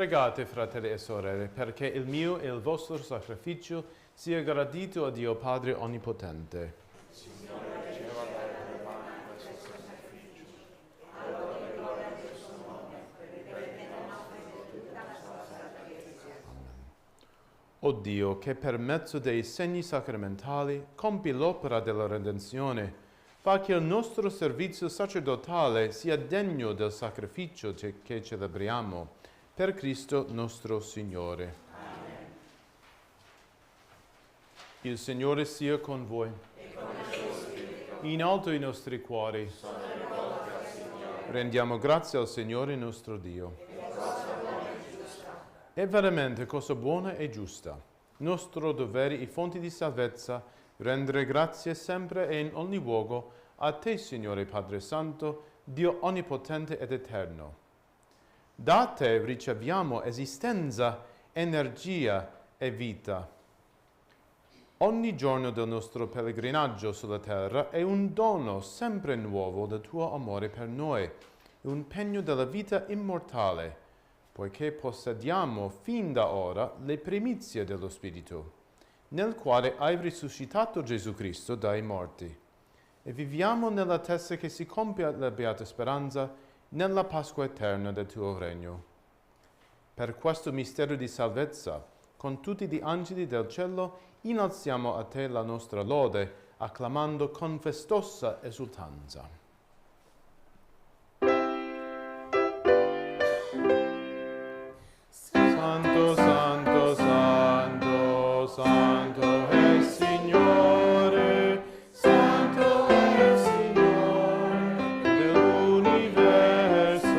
Pregate, fratelli e sorelle, perché il mio e il vostro sacrificio sia gradito a Dio Padre Onnipotente. Signore, riceva dalle tue mani questo sacrificio. Allora gloria al tuo suo nome, per il bene nostro e di tutta la sua Chiesa. O Dio, che per mezzo dei segni sacramentali compi l'opera della redenzione, fa che il nostro servizio sacerdotale sia degno del sacrificio che celebriamo, per Cristo nostro Signore. Amen. Il Signore sia con voi. E con il tuo spirito. In alto i nostri cuori. Sono rivolti al Signore. Rendiamo grazie al Signore nostro Dio. E cosa buona e giusta. È veramente cosa buona e giusta. Nostro dovere e fonte di salvezza, rendere grazie sempre e in ogni luogo a te, Signore Padre Santo, Dio onnipotente ed eterno. Da te riceviamo esistenza, energia e vita. Ogni giorno del nostro pellegrinaggio sulla terra è un dono sempre nuovo del tuo amore per noi, un pegno della vita immortale, poiché possediamo fin da ora le primizie dello Spirito, nel quale hai risuscitato Gesù Cristo dai morti. E viviamo nell'attesa che si compia la beata speranza nella Pasqua eterna del tuo regno. Per questo mistero di salvezza, con tutti gli angeli del cielo, innalziamo a te la nostra lode, acclamando con festosa esultanza. Santo, santo, santo, santo è il Signore, santo è il Signore dell'universo,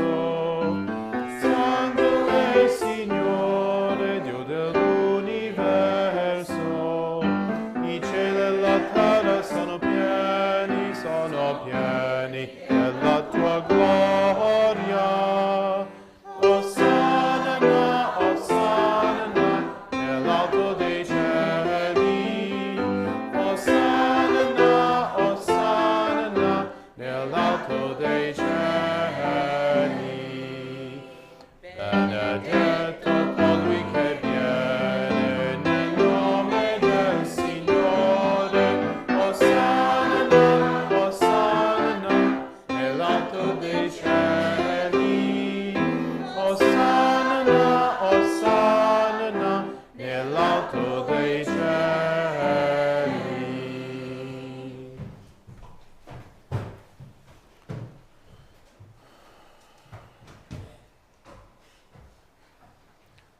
santo è il Signore, Dio dell'universo. I cieli e la terra sono pieni della tua gloria.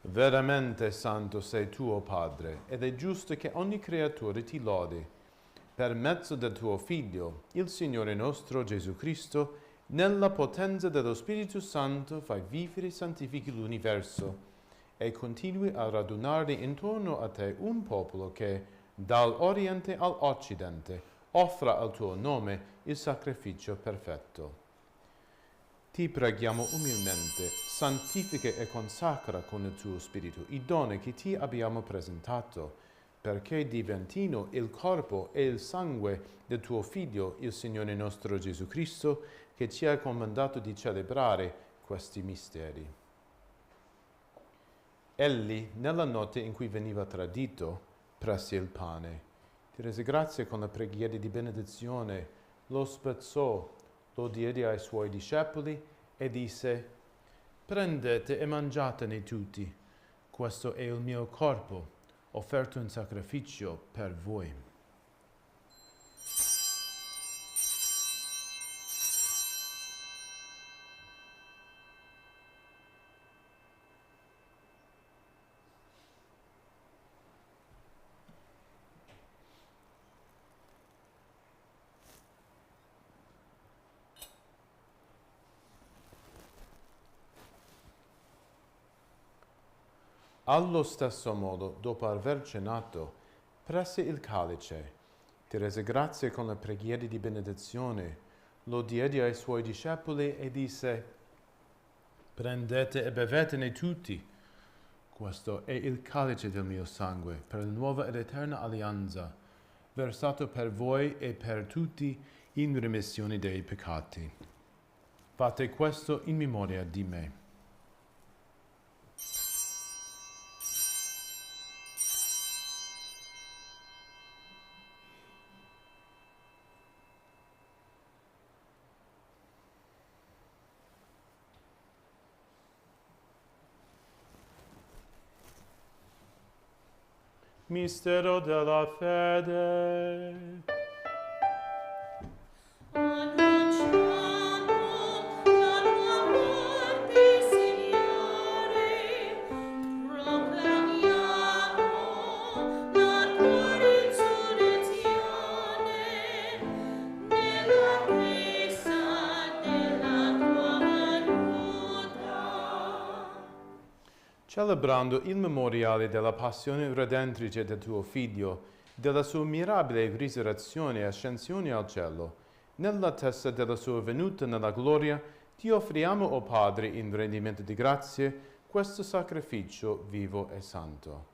Veramente santo sei tu, o Padre, ed è giusto che ogni creatura ti lodi. Per mezzo del tuo Figlio, il Signore nostro Gesù Cristo, nella potenza dello Spirito Santo fai vivere e santifichi l'universo e continui a radunare intorno a te un popolo che, dall'Oriente all'Occidente, offra al tuo nome il sacrificio perfetto. Ti preghiamo umilmente, santifica e consacra con il tuo Spirito i doni che ti abbiamo presentato, perché diventino il corpo e il sangue del tuo Figlio, il Signore nostro Gesù Cristo, che ci ha comandato di celebrare questi misteri. Egli, nella notte in cui veniva tradito, prese il pane, ti rese grazie con la preghiera di benedizione, lo spezzò, lo diede ai suoi discepoli e disse: prendete e mangiatene tutti, questo è il mio corpo, offerto in sacrificio per voi. Allo stesso modo, dopo aver cenato, prese il calice, ti rese grazie con la preghiera di benedizione, lo diede ai suoi discepoli e disse: prendete e bevetene tutti. Questo è il calice del mio sangue, per la nuova ed eterna alleanza, versato per voi e per tutti in remissione dei peccati. Fate questo in memoria di me. Mistero della fede. Annunciamo la tua morte, Signore, proclamiamo la tua risurrezione nella attesa della tua venuta. Celebrando il memoriale della passione redentrice del tuo Figlio, della sua mirabile risurrezione e ascensione al cielo, nell'attesa della sua venuta nella gloria, ti offriamo, o Padre, in rendimento di grazie, questo sacrificio vivo e santo.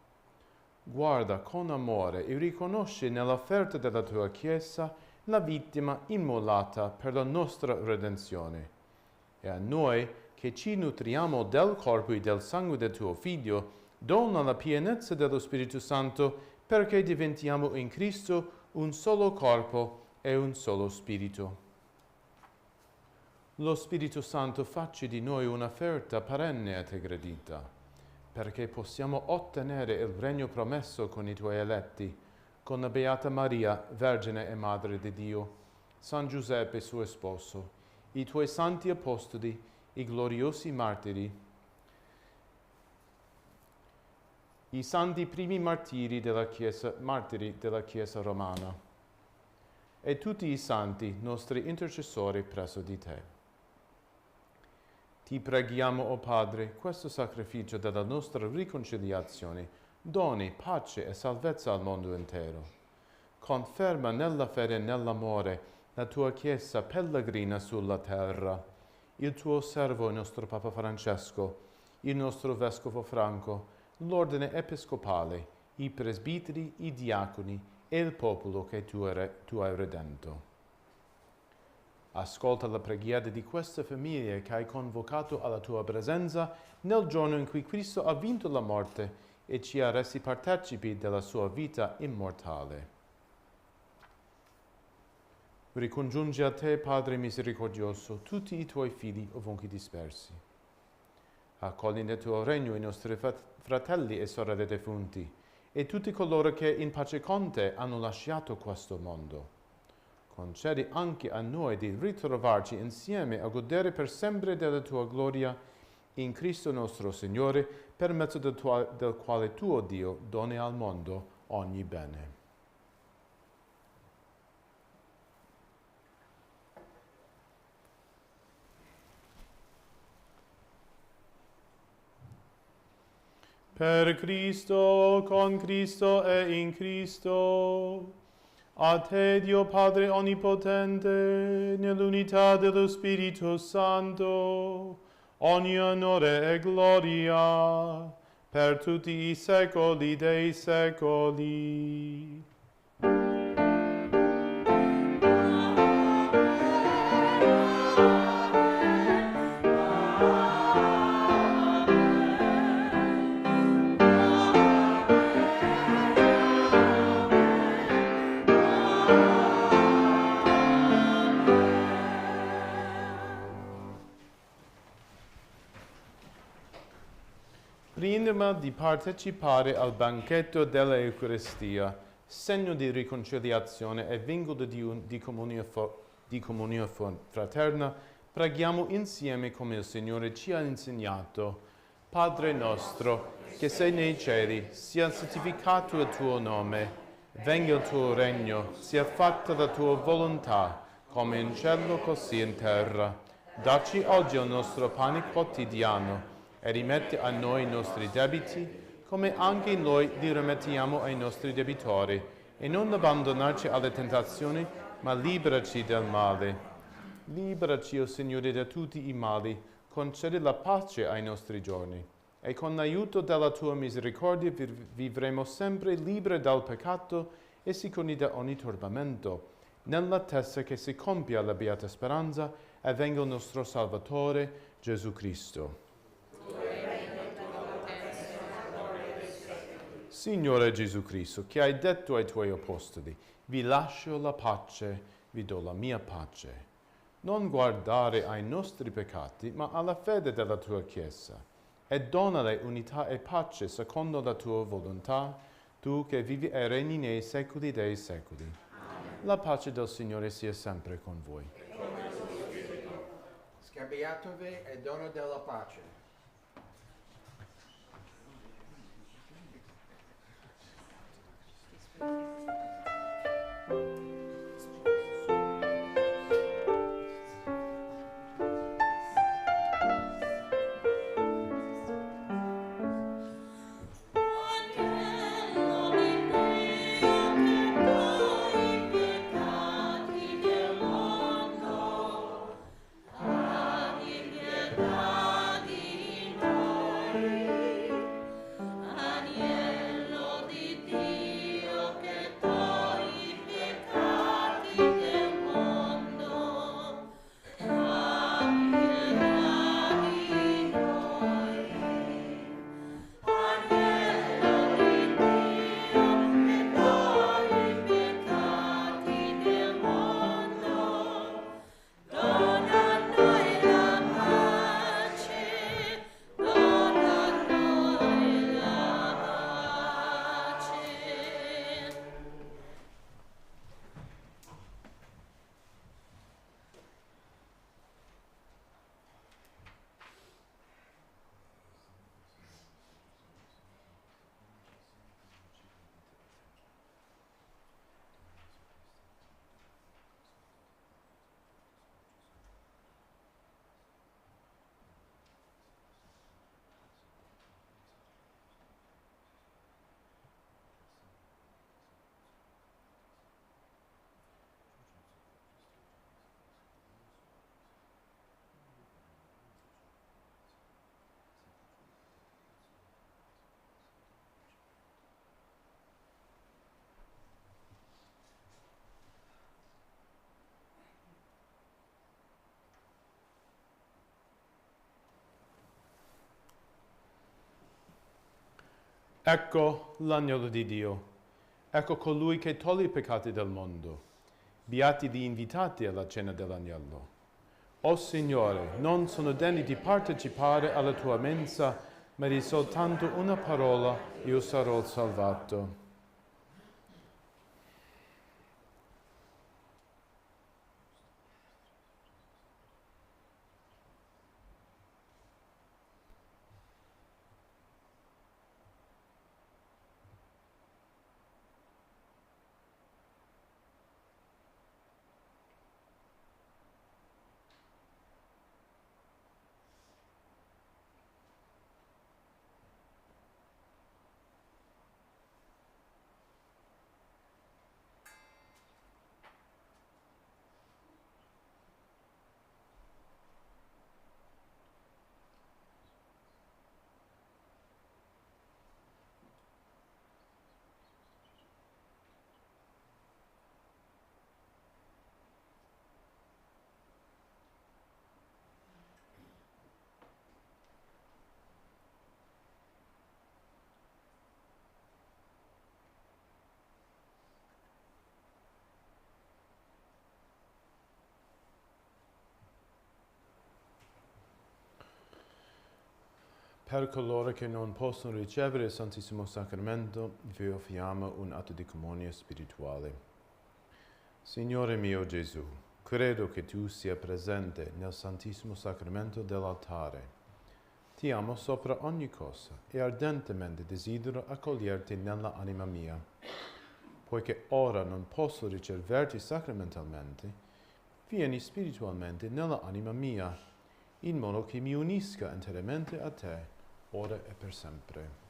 Guarda con amore e riconosci nell'offerta della tua Chiesa la vittima immolata per la nostra redenzione. E a noi, che ci nutriamo del corpo e del sangue del tuo Figlio, dona la pienezza dello Spirito Santo perché diventiamo in Cristo un solo corpo e un solo Spirito. Lo Spirito Santo faccia di noi un'offerta perenne a te gradita, perché possiamo ottenere il regno promesso con i tuoi eletti, con la Beata Maria, Vergine e Madre di Dio, San Giuseppe suo sposo, i tuoi santi apostoli, i gloriosi martiri, i santi primi martiri della Chiesa romana, e tutti i santi nostri intercessori presso di te. Ti preghiamo, o Padre, questo sacrificio della nostra riconciliazione doni pace e salvezza al mondo intero. Conferma nella fede e nell'amore la tua Chiesa pellegrina sulla terra, il tuo servo, il nostro Papa Francesco, il nostro Vescovo Franco, l'ordine episcopale, i presbiteri, i diaconi e il popolo che tu hai redento. Ascolta la preghiera di questa famiglia che hai convocato alla tua presenza nel giorno in cui Cristo ha vinto la morte e ci ha resi partecipi della sua vita immortale. Ricongiungi a te, Padre misericordioso, tutti i tuoi figli ovunque dispersi. Accogli nel tuo regno i nostri fratelli e sorelle defunti e tutti coloro che in pace con te hanno lasciato questo mondo. Concedi anche a noi di ritrovarci insieme a godere per sempre della tua gloria in Cristo nostro Signore, per mezzo del quale tuo Dio doni al mondo ogni bene. Per Cristo, con Cristo e in Cristo, a te, Dio Padre Onnipotente, nell'unità dello Spirito Santo, ogni onore e gloria per tutti i secoli dei secoli. Prima di partecipare al banchetto dell'Eucaristia, segno di riconciliazione e vincolo di comunione fraterna, preghiamo insieme come il Signore ci ha insegnato. Padre nostro, che sei nei cieli, sia santificato il tuo nome, venga il tuo regno, sia fatta la tua volontà, come in cielo così in terra. Dacci oggi il nostro pane quotidiano, e rimetti a noi i nostri debiti, come anche noi li rimettiamo ai nostri debitori, e non abbandonarci alle tentazioni, ma liberaci dal male. Liberaci, o Signore, da tutti i mali, concedi la pace ai nostri giorni, e con l'aiuto della tua misericordia vivremo sempre liberi dal peccato e sicuri da ogni turbamento, nell'attesa che si compia la beata speranza e venga il nostro Salvatore, Gesù Cristo. Signore Gesù Cristo, che hai detto ai tuoi apostoli, vi lascio la pace, vi do la mia pace. Non guardare ai nostri peccati, ma alla fede della tua Chiesa, e donale unità e pace secondo la tua volontà, tu che vivi e regni nei secoli dei secoli. La pace del Signore sia sempre con voi. Scambiatevi e dono della pace. Ecco l'agnolo di Dio. Ecco colui che toglie i peccati del mondo. Beati gli invitati alla cena dell'agnello. O Signore, non sono degni di partecipare alla tua mensa, ma di soltanto una parola io sarò salvato. Per coloro che non possono ricevere il Santissimo Sacramento, vi offriamo un atto di comunione spirituale. Signore mio Gesù, credo che tu sia presente nel Santissimo Sacramento dell'altare. Ti amo sopra ogni cosa e ardentemente desidero accoglierti nella anima mia. Poiché ora non posso riceverti sacramentalmente, vieni spiritualmente nella anima mia, in modo che mi unisca interamente a te, ora e per sempre.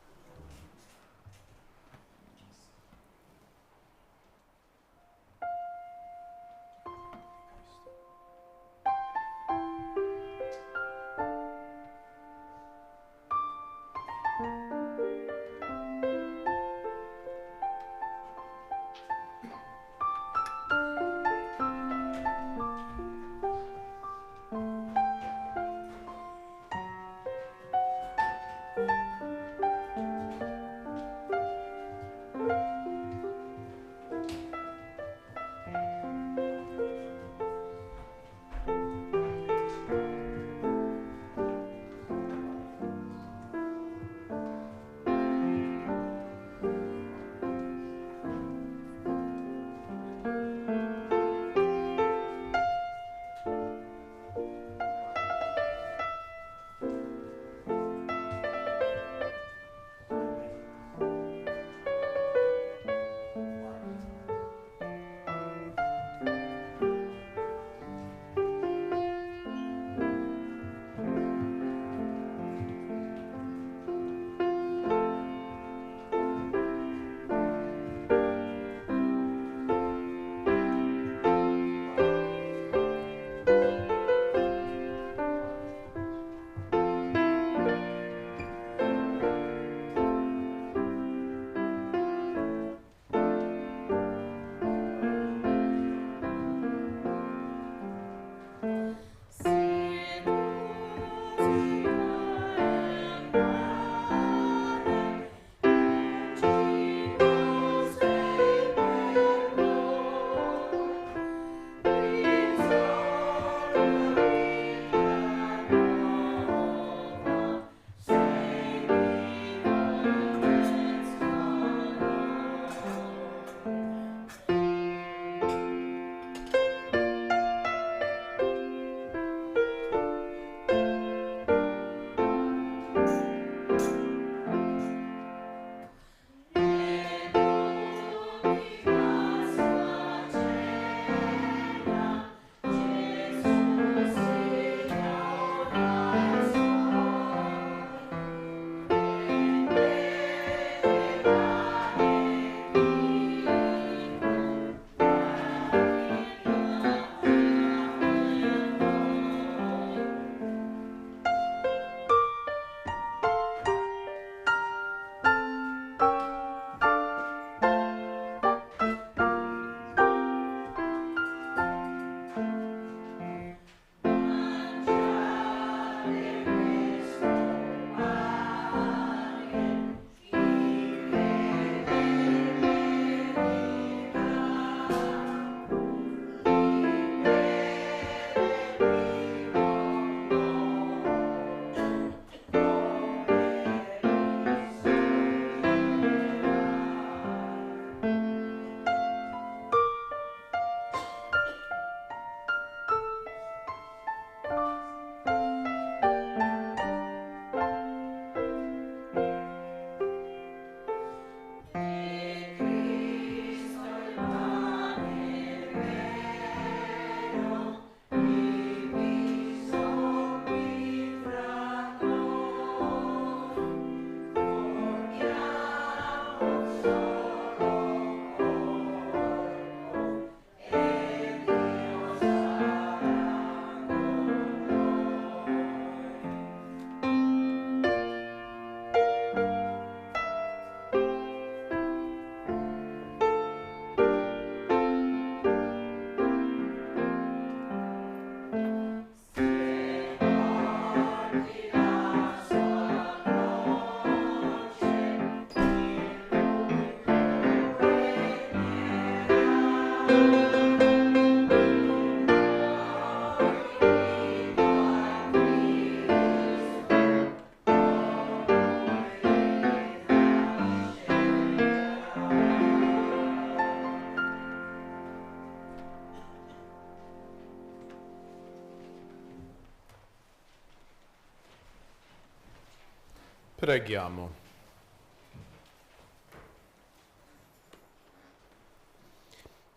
Preghiamo.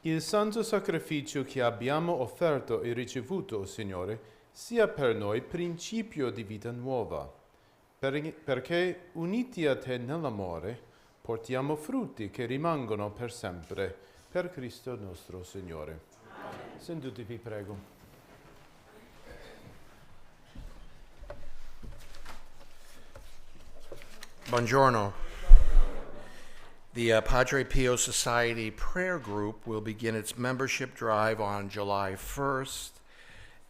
Il santo sacrificio che abbiamo offerto e ricevuto, o Signore, sia per noi principio di vita nuova, perché uniti a te nell'amore portiamo frutti che rimangono per sempre, per Cristo nostro Signore. Seduti, vi prego. Buongiorno. The Padre Pio Society Prayer Group will begin its membership drive on July 1st.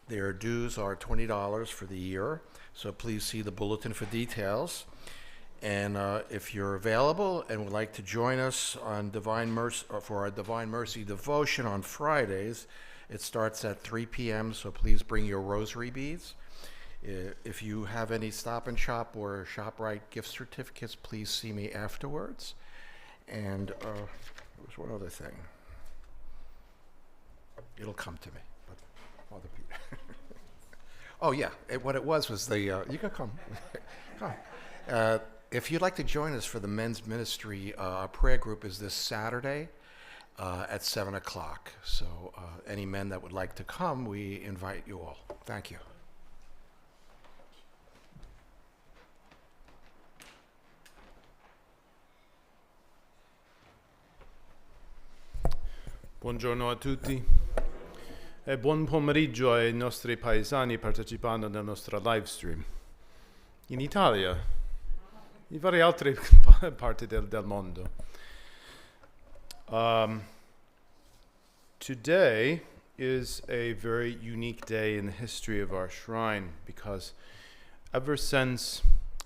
Their dues are $20 for the year, so please see the bulletin for details. And if you're available and would like to join us on Divine Mercy for our Divine Mercy devotion on Fridays, it starts at 3 p.m., so please bring your rosary beads. If you have any Stop and Shop or ShopRite gift certificates, please see me afterwards. And there was one other thing. It'll come to me, but Father Peter. Oh yeah, what it was the, you can come. Come. If you'd like to join us for the men's ministry, our prayer group is this Saturday at 7 o'clock. So any men that would like to come, we invite you all. Thank you. Buongiorno a tutti e buon pomeriggio ai nostri paesani partecipando nella nostra live stream. In Italia, in varie altre parti del mondo. Today is a very unique day in the history of our shrine because ever since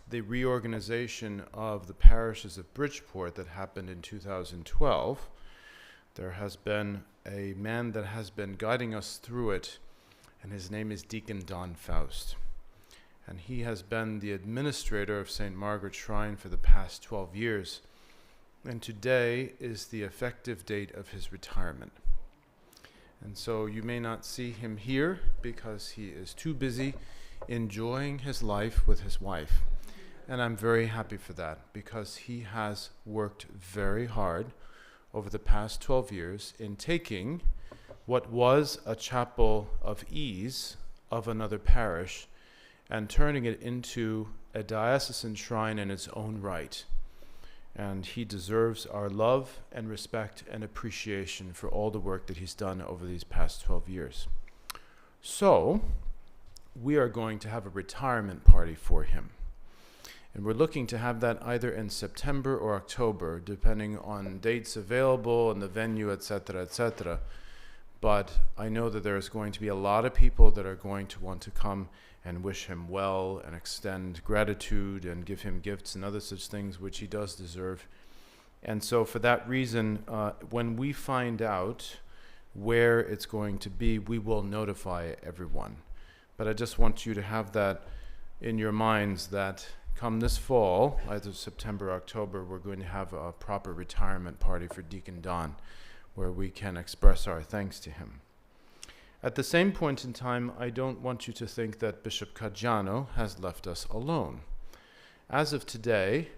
the reorganization of the parishes of Bridgeport that happened in 2012, there has been a man that has been guiding us through it, and his name is Deacon Don Faust. And he has been the administrator of St. Margaret Shrine for the past 12 years. And today is the effective date of his retirement. And so you may not see him here because he is too busy enjoying his life with his wife. And I'm very happy for that because he has worked very hard over the past 12 years in taking what was a chapel of ease of another parish and turning it into a diocesan shrine in its own right. And he deserves our love and respect and appreciation for all the work that he's done over these past 12 years. So, we are going to have a retirement party for him. And we're looking to have that either in September or October, depending on dates available and the venue, etc., etc. But I know that there's going to be a lot of people that are going to want to come and wish him well and extend gratitude and give him gifts and other such things, which he does deserve. And so for that reason, when we find out where it's going to be, we will notify everyone. But I just want you to have that in your minds that come this fall, either September or October, we're going to have a proper retirement party for Deacon Don, where we can express our thanks to him. At the same point in time, I don't want you to think that Bishop Caggiano has left us alone. As of today,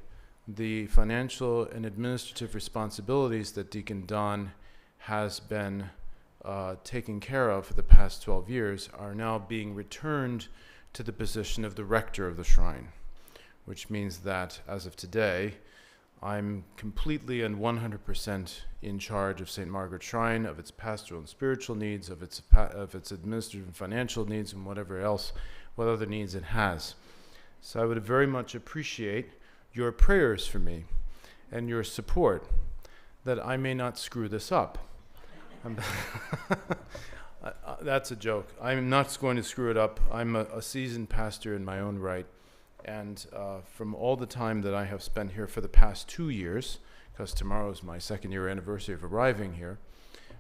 the financial and administrative responsibilities that Deacon Don has been taking care of for the past 12 years are now being returned to the position of the rector of the shrine, which means that as of today, I'm completely and 100% in charge of St. Margaret Shrine, of its pastoral and spiritual needs, of its administrative and financial needs, and whatever else, what other needs it has. So I would very much appreciate your prayers for me and your support that I may not screw this up. That's a joke. I'm not going to screw it up. I'm a seasoned pastor in my own right. And from all the time that I have spent here for the past 2 years, because tomorrow is my second year anniversary of arriving here,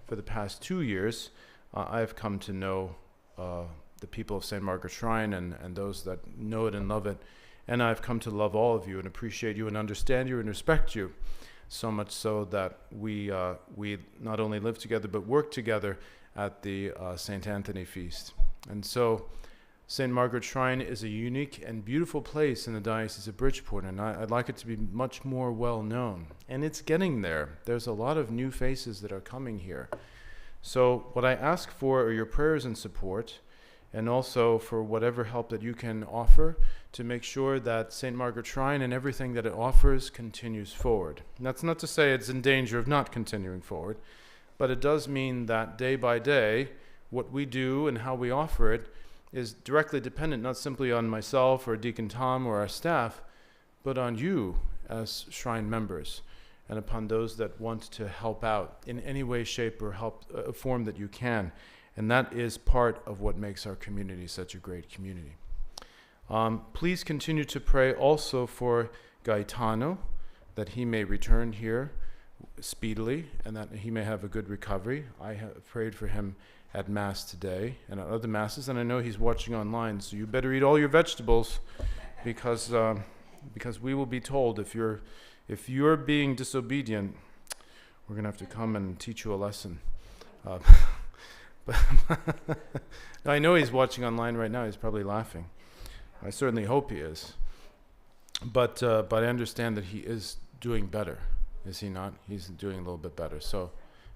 for the past 2 years, I have come to know the people of St. Margaret Shrine and those that know it and love it. And I've come to love all of you and appreciate you and understand you and respect you, so much so that we not only live together but work together at the St. Anthony feast. And so St. Margaret Shrine is a unique and beautiful place in the Diocese of Bridgeport, and I'd like it to be much more well known. And it's getting there. There's a lot of new faces that are coming here. So what I ask for are your prayers and support, and also for whatever help that you can offer to make sure that St. Margaret Shrine and everything that it offers continues forward. And that's not to say it's in danger of not continuing forward, but it does mean that day by day, what we do and how we offer it is directly dependent not simply on myself or Deacon Tom or our staff, but on you as Shrine members and upon those that want to help out in any way, shape, or form that you can. And that is part of what makes our community such a great community. Please continue to pray also for Gaetano, that he may return here speedily and that he may have a good recovery. I have prayed for him at Mass today and at other Masses, and I know he's watching online, so you better eat all your vegetables because we will be told if you're being disobedient, we're going to have to come and teach you a lesson. But I know he's watching online right now. He's probably laughing. I certainly hope he is. But I understand that he is doing better. Is he not? He's doing a little bit better. So,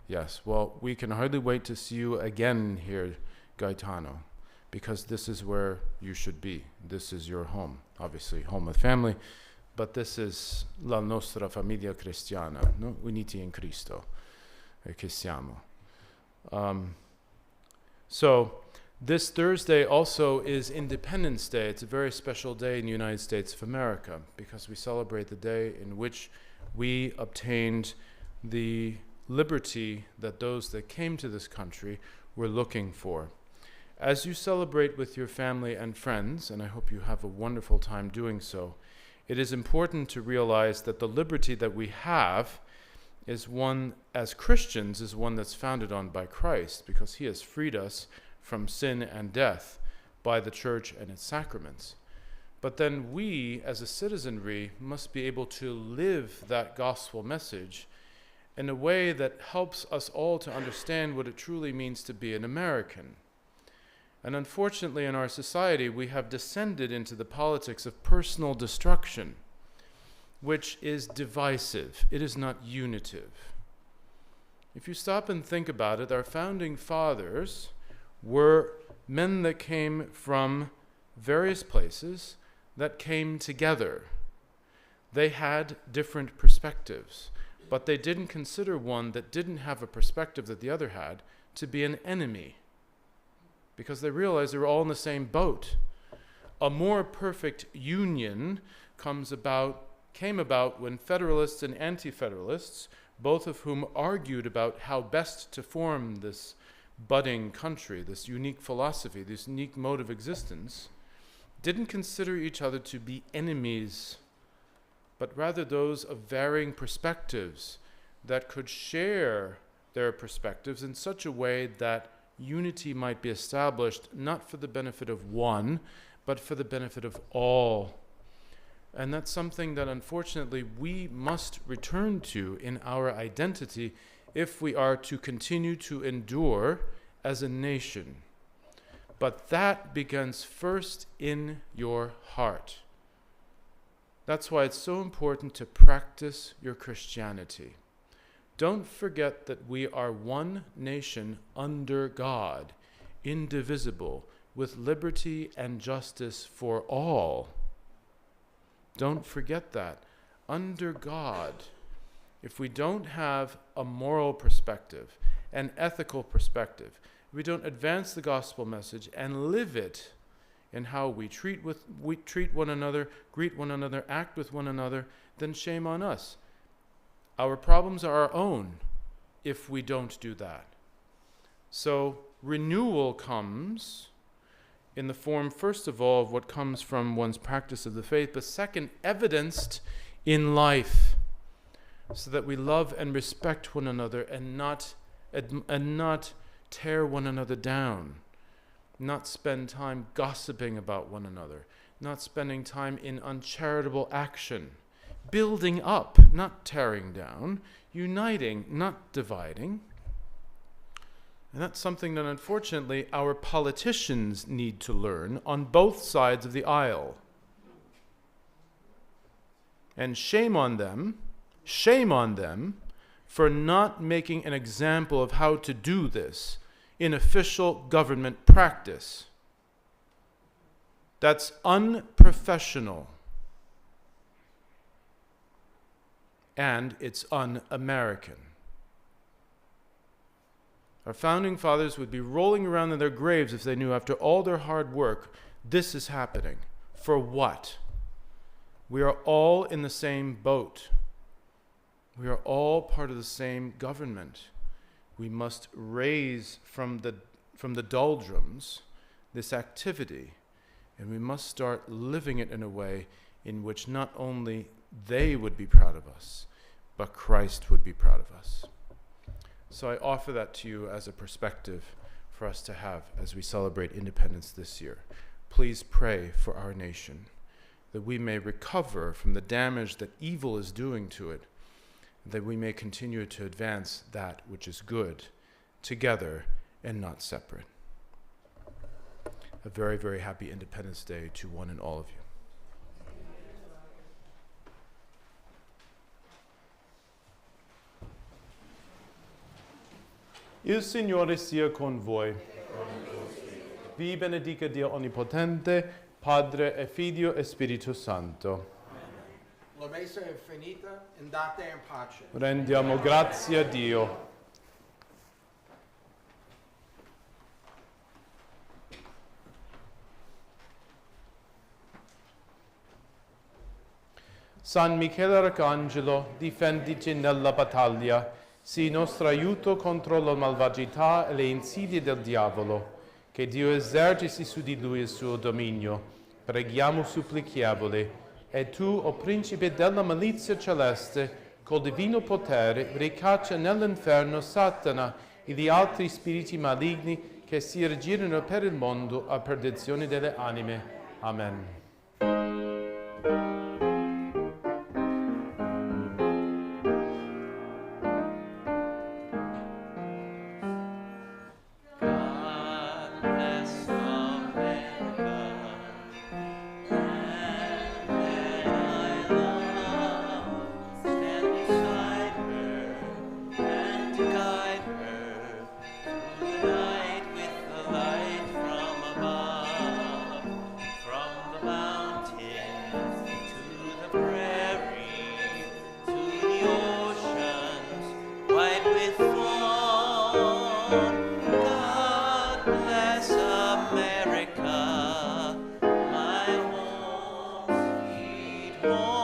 yes. Well, we can hardly wait to see you again here, Gaetano, because this is where you should be. This is your home. Obviously, home with family. But this is la nostra famiglia cristiana, no? Uniti in Cristo, che siamo. So this Thursday also is Independence Day. It's a very special day in the United States of America because we celebrate the day in which we obtained the liberty that those that came to this country were looking for. As you celebrate with your family and friends, and I hope you have a wonderful time doing so, it is important to realize that the liberty that we have is one, as Christians, is one that's founded on by Christ, because he has freed us from sin and death by the church and its sacraments. But then we, as a citizenry, must be able to live that gospel message in a way that helps us all to understand what it truly means to be an American. And unfortunately, in our society, we have descended into the politics of personal destruction, which is divisive. It is not unitive. If you stop and think about it, our founding fathers were men that came from various places that came together. They had different perspectives, but they didn't consider one that didn't have a perspective that the other had to be an enemy, because they realized they were all in the same boat. A more perfect union came about when Federalists and Anti-Federalists, both of whom argued about how best to form this budding country, this unique philosophy, this unique mode of existence, didn't consider each other to be enemies, but rather those of varying perspectives that could share their perspectives in such a way that unity might be established, not for the benefit of one, but for the benefit of all. And that's something that unfortunately we must return to in our identity if we are to continue to endure as a nation. But that begins first in your heart. That's why it's so important to practice your Christianity. Don't forget that we are one nation under God, indivisible, with liberty and justice for all. Don't forget that. Under God, if we don't have a moral perspective, an ethical perspective, we don't advance the gospel message and live it in how we treat one another, greet one another, act with one another, then shame on us. Our problems are our own if we don't do that. So renewal comes in the form, first of all, of what comes from one's practice of the faith, but second, evidenced in life, so that we love and respect one another and not tear one another down, not spend time gossiping about one another, not spending time in uncharitable action, building up, not tearing down, uniting, not dividing. And that's something that unfortunately our politicians need to learn on both sides of the aisle. And shame on them for not making an example of how to do this in official government practice. That's unprofessional. And it's un-American. Our founding fathers would be rolling around in their graves if they knew after all their hard work, this is happening. For what? We are all in the same boat. We are all part of the same government. We must raise from the doldrums this activity, and we must start living it in a way in which not only they would be proud of us, but Christ would be proud of us. So I offer that to you as a perspective for us to have as we celebrate independence this year. Please pray for our nation, that we may recover from the damage that evil is doing to it, that we may continue to advance that which is good, together and not separate. A very, very happy Independence Day to one and all of you. Il Signore sia con voi. Vi benedica Dio Onnipotente, Padre e Figlio e Spirito Santo. La messa è finita, andate in pace. Rendiamo grazie a Dio. San Michele Arcangelo, difendici nella battaglia. Sii nostro aiuto contro la malvagità e le insidie del diavolo. Che Dio eserciti su di lui il suo dominio. Preghiamo supplichiamoli. E tu, o principe della malizia celeste, col divino potere, ricaccia nell'inferno Satana e gli altri spiriti maligni che si raggirano per il mondo a perdizione delle anime. Amen. Home.